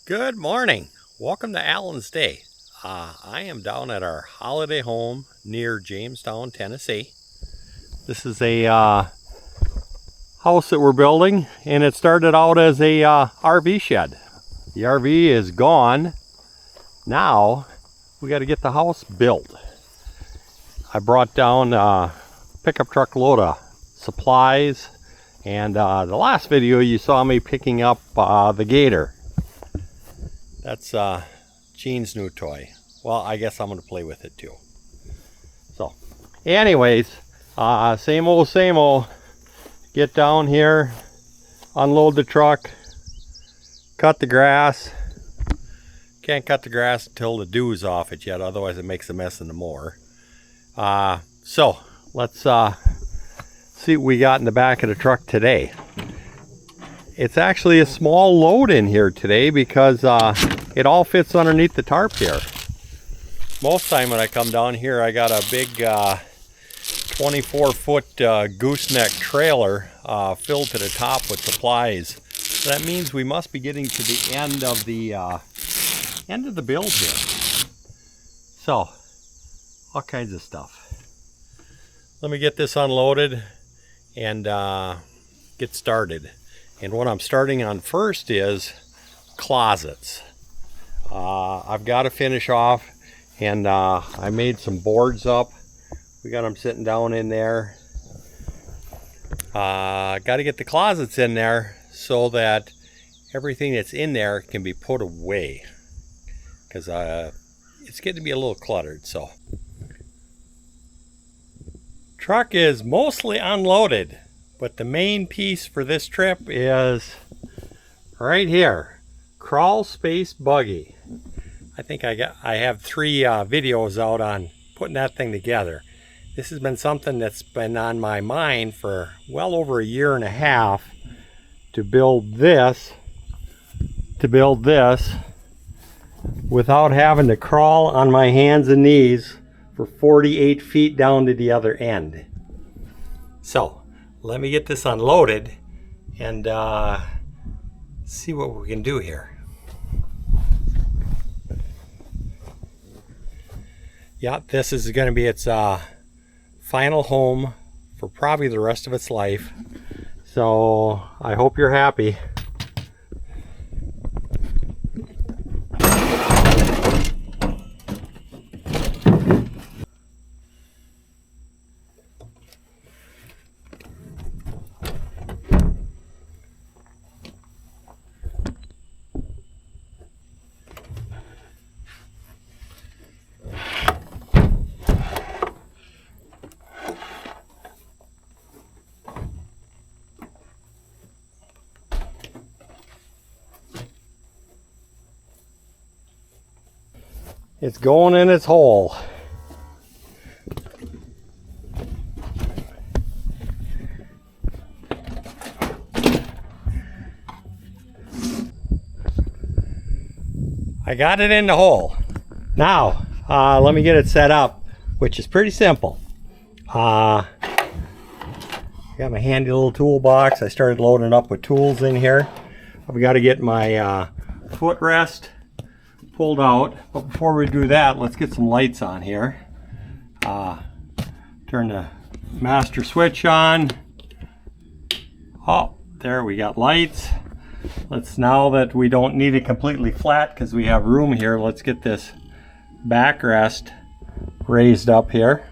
Good morning. Welcome to Allen's Day. I am down at our holiday home near Jamestown, Tennessee. This is a house that we're building, and it started out as a RV shed. The RV is gone. Now we got to get the house built. I brought down a pickup truck load of supplies, and the last video you saw me picking up the gator. That's Gene's new toy. Well, I guess I'm going to play with it too. So, anyways, same old. Get down here, unload the truck, cut the grass. Can't cut the grass until the dew's off it yet, otherwise it makes a mess in the mower. So, let's see what we got in the back of the truck today. It's actually a small load in here today because it all fits underneath the tarp here. Most time when I come down here, I got a big 24-foot gooseneck trailer filled to the top with supplies. So that means we must be getting to the end of the build here. So, all kinds of stuff. Let me get this unloaded and get started. And what I'm starting on first is closets. I've got to finish off, and I made some boards up. We got them sitting down in there. Got to get the closets in there so that everything that's in there can be put away, because it's getting to be a little cluttered. So, truck is mostly unloaded. But the main piece for this trip is right here, Crawl Space Buggy. I think I have 3 videos out on putting that thing together. This has been something that's been on my mind for well over a year and a half to build this without having to crawl on my hands and knees for 48 feet down to the other end. So, let me get this unloaded and see what we can do here. Yeah, this is going to be its final home for probably the rest of its life. So I hope you're happy. It's going in its hole. I got it in the hole. Now, let me get it set up, which is pretty simple. Got my handy little toolbox. I started loading up with tools in here. I've got to get my footrest pulled out, but before we do that, let's get some lights on here. Turn the master switch on. Oh, there we got lights. Now that we don't need it completely flat because we have room here, let's get this backrest raised up here.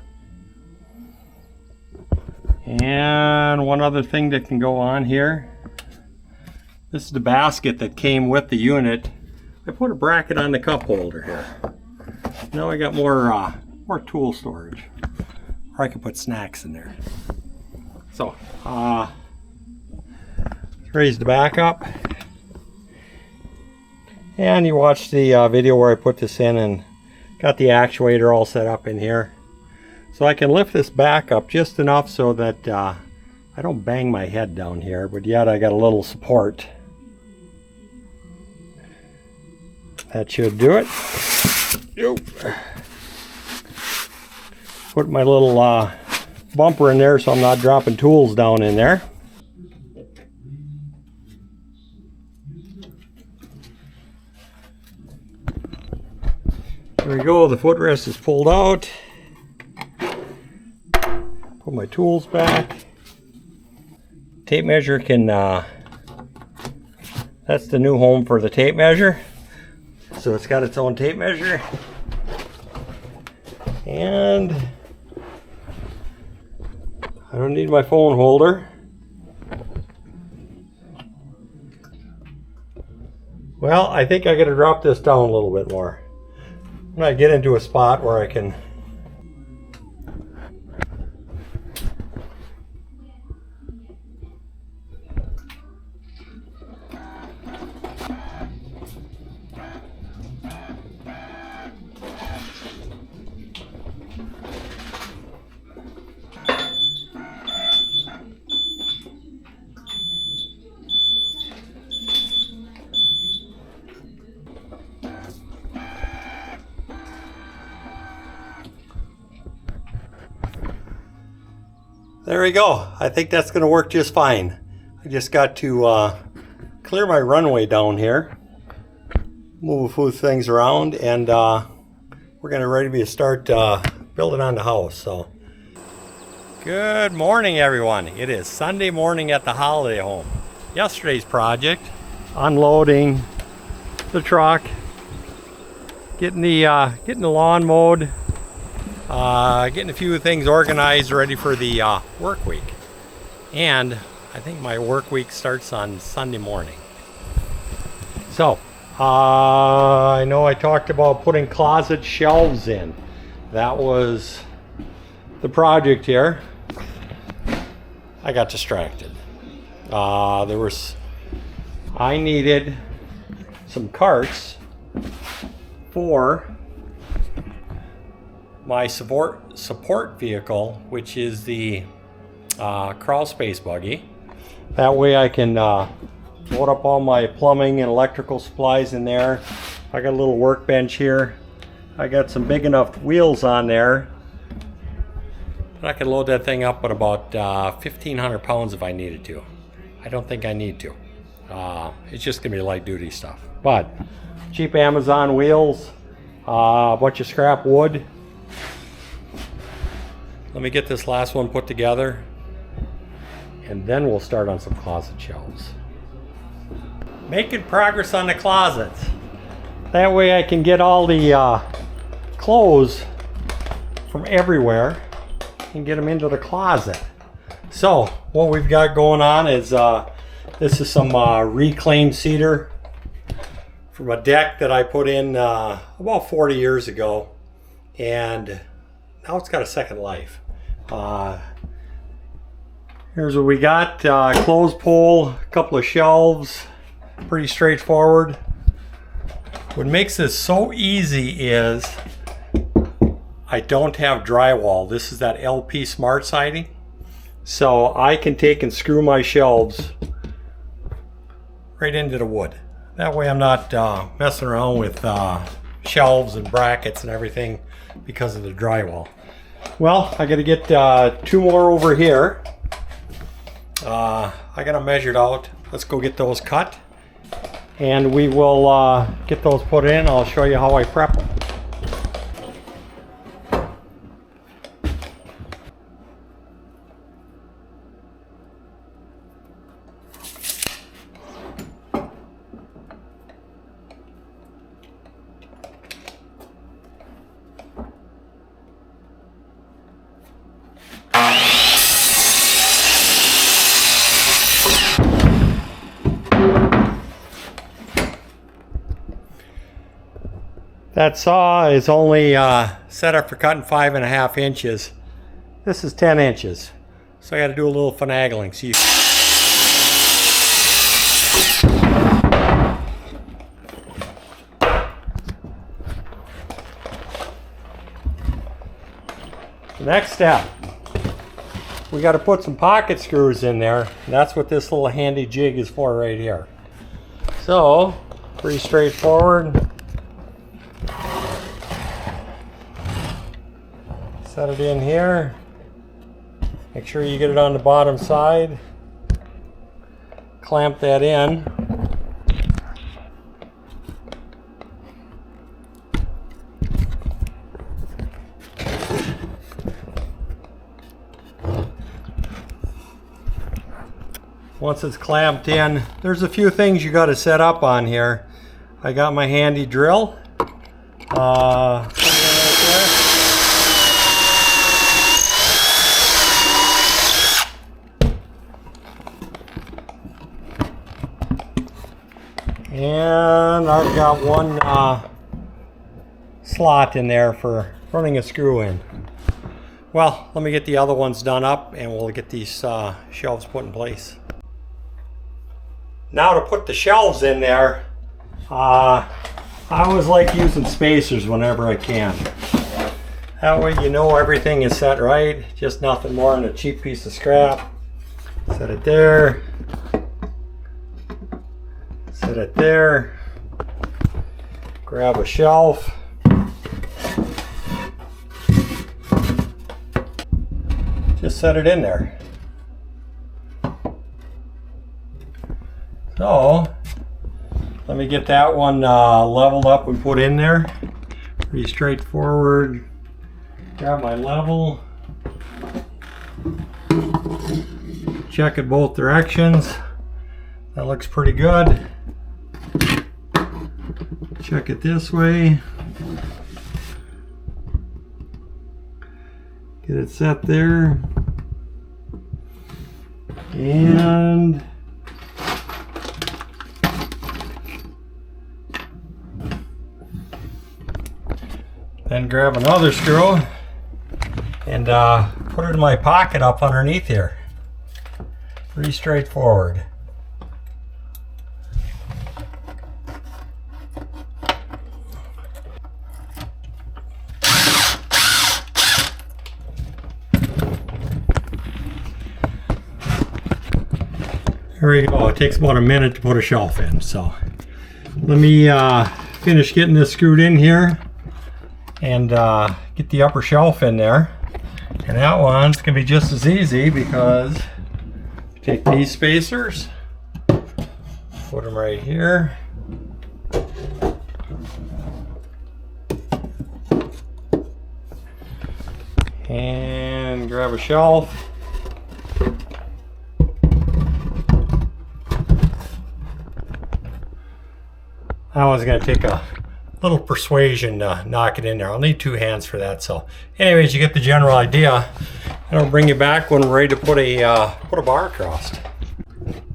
And one other thing that can go on here. This is the basket that came with the unit. I put a bracket on the cup holder here. Now I got more tool storage, or I can put snacks in there. So, raise the back up, and you watched the video where I put this in and got the actuator all set up in here. So I can lift this back up just enough so that I don't bang my head down here, but yet I got a little support. That should do it. Yep. Put my little bumper in there so I'm not dropping tools down in there. There we go, the footrest is pulled out. Put my tools back. Tape measure can, that's the new home for the tape measure. So it's got its own tape measure. And I don't need my phone holder. Well, I think I gotta drop this down a little bit more. When I get into a spot where I can There we go. I think that's going to work just fine. I just got to clear my runway down here, move a few things around, and we're going to ready to start building on the house. So, good morning, everyone. It is Sunday morning at the holiday home. Yesterday's project, unloading the truck, getting the lawn mowed. Getting a few things organized, ready for the work week. And I think my work week starts on Sunday morning. So, I know I talked about putting closet shelves in. That was the project here. I got distracted. I needed some carts for my support vehicle, which is the Crawl Space Buggy. That way I can load up all my plumbing and electrical supplies in there. I got a little workbench here. I got some big enough wheels on there. I can load that thing up with about 1,500 pounds if I needed to. I don't think I need to. It's just gonna be light duty stuff. But cheap Amazon wheels, a bunch of scrap wood. Let me get this last one put together, and then we'll start on some closet shelves. Making progress on the closets. That way I can get all the clothes from everywhere and get them into the closet. So what we've got going on is this is some reclaimed cedar from a deck that I put in about 40 years ago, and now it's got a second life. Here's what we got. Clothes pole, a couple of shelves, pretty straightforward. What makes this so easy is I don't have drywall. This is that LP Smart siding. So I can take and screw my shelves right into the wood. That way I'm not messing around with shelves and brackets and everything because of the drywall. Well, I got to get 2 more over here. I got them measured out. Let's go get those cut, and we will get those put in. I'll show you how I prep them. That saw is only set up for cutting 5.5 inches. This is 10 inches. So I got to do a little finagling. So next step, we got to put some pocket screws in there. That's what this little handy jig is for right here. So, pretty straightforward. Set it in here. Make sure you get it on the bottom side. Clamp that in. once it's clamped in, there's a few things you got to set up on here. I got my handy drill. And I've got one slot in there for running a screw in. Well, let me get the other ones done up and we'll get these shelves put in place. Now to put the shelves in there, I always like using spacers whenever I can. That way you know everything is set right, just nothing more than a cheap piece of scrap. Set it there. Set it there. Grab a shelf. Just set it in there. So, let me get that one leveled up and put in there. Pretty straightforward. Grab my level. Check it both directions. That looks pretty good. Check it this way. Get it set there. And then grab another screw and put it in my pocket up underneath here. Pretty straightforward. There we go. It takes about a minute to put a shelf in. So let me finish getting this screwed in here and get the upper shelf in there. And that one's gonna be just as easy because take these spacers, put them right here. And grab a shelf. That one's going to take a little persuasion to knock it in there. I'll need two hands for that. So anyways, you get the general idea. And I'll bring you back when we're ready to put a bar across.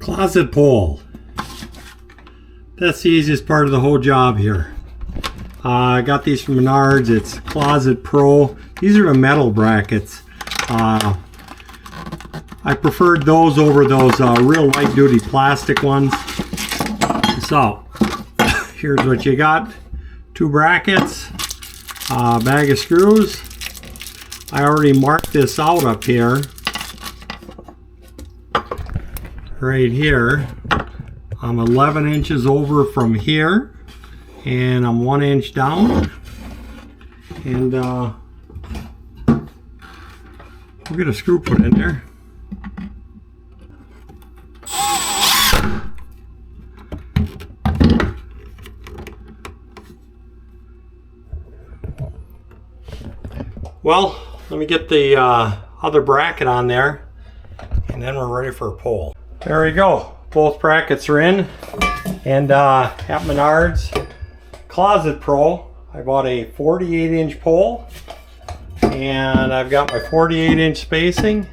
Closet pole. That's the easiest part of the whole job here. I got these from Menards. It's Closet Pro. These are the metal brackets. I preferred those over those real light duty plastic ones. So here's what you got. Two brackets, a bag of screws. I already marked this out up here. Right here. I'm 11 inches over from here. And I'm 1 inch down. And we'll get a screw put in there. Well, let me get the other bracket on there and then we're ready for a pole. There we go. Both brackets are in. And at Menards Closet Pro, I bought a 48-inch pole and I've got my 48-inch spacing.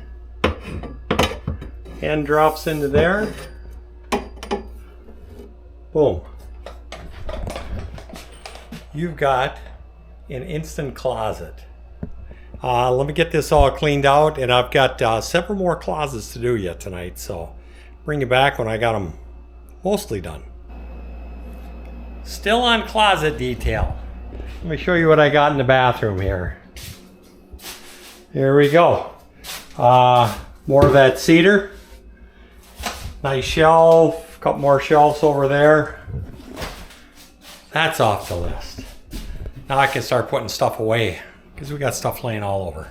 End drops into there. Boom. You've got an instant closet. Let me get this all cleaned out, and I've got several more closets to do yet tonight, so bring you back when I got them mostly done. Still on closet detail. Let me show you what I got in the bathroom here. Here we go. More of that cedar. Nice shelf, a couple more shelves over there. That's off the list. Now I can start putting stuff away, because we got stuff laying all over.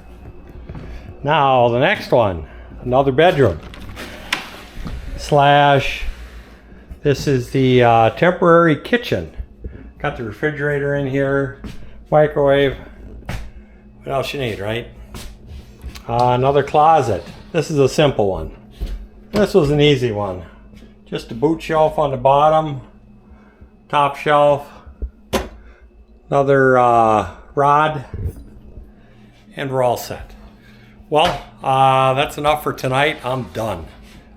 Now the next one, another bedroom. Slash, this is the temporary kitchen. Got the refrigerator in here, microwave. What else you need, right? Another closet. This is a simple one. This was an easy one. Just a boot shelf on the bottom, top shelf, another rod, and we're all set. Well, that's enough for tonight. I'm done.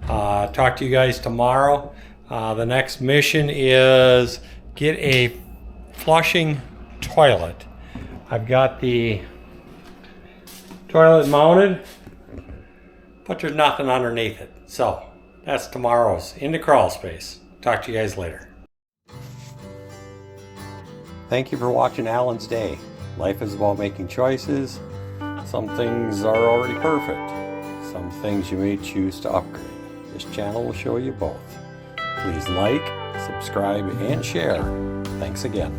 Talk to you guys tomorrow. The next mission is get a flushing toilet. I've got the toilet mounted, but there's nothing underneath it. So that's tomorrow's Into Crawl Space. Talk to you guys later. Thank you for watching Alan's Day. Life is about making choices. Some things are already perfect. Some things you may choose to upgrade. This channel will show you both. Please like, subscribe, and share. Thanks again.